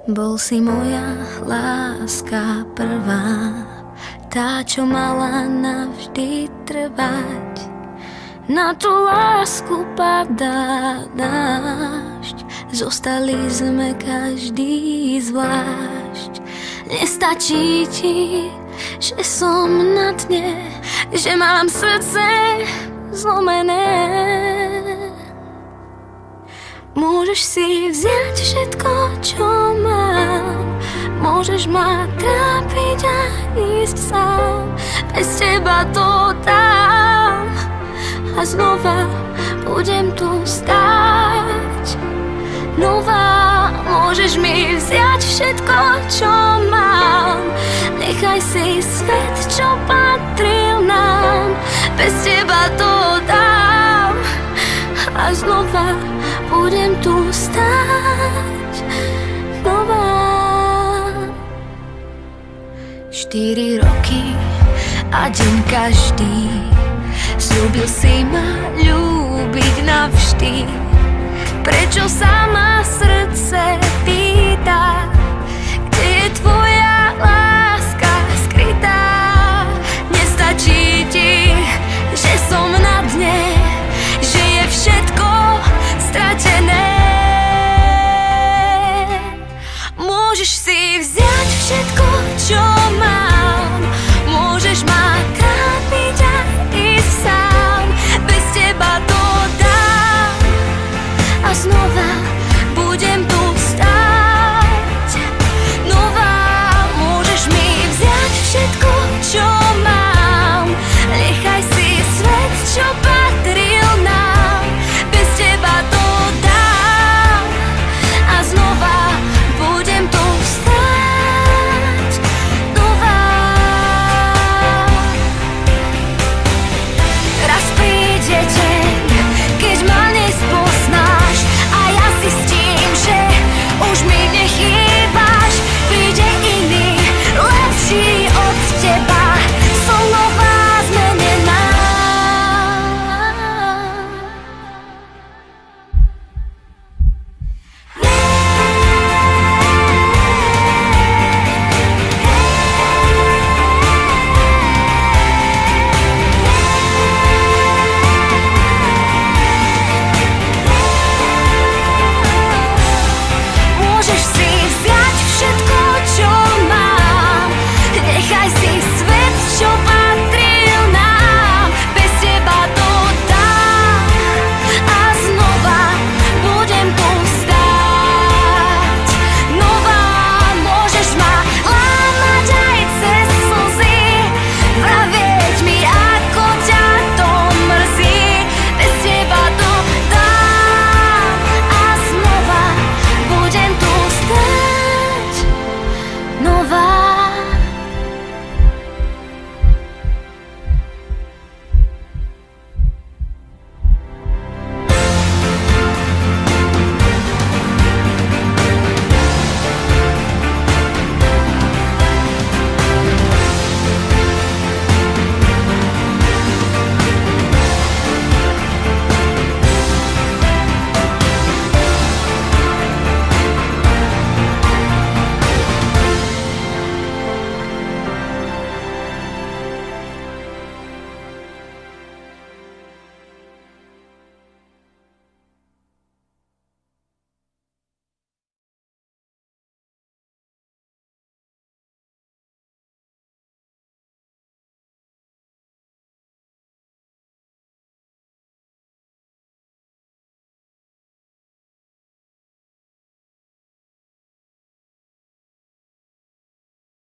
Bol si moja láska prvá, tá, čo mala navždy trvať. Na tú lásku padá dážď, zostali sme každý zvlášť. Nestačí ti, že som na dne, že mám srdce zlomené. Môžeš si vziať všetko, čo mám, môžeš ma trápiť a ísť sám. Bez teba to dám a znova budem tu stáť. Nová, môžeš mi vziať všetko, čo mám, nechaj si svet, čo patril nám. Bez teba to dám a znova budem tu stáť. Nová. 4 roky a deň každý sľúbil si ma ľúbiť navždy. Prečo sa ma srdce pýta, kde je tvoja láska skrytá? Nestačí ti,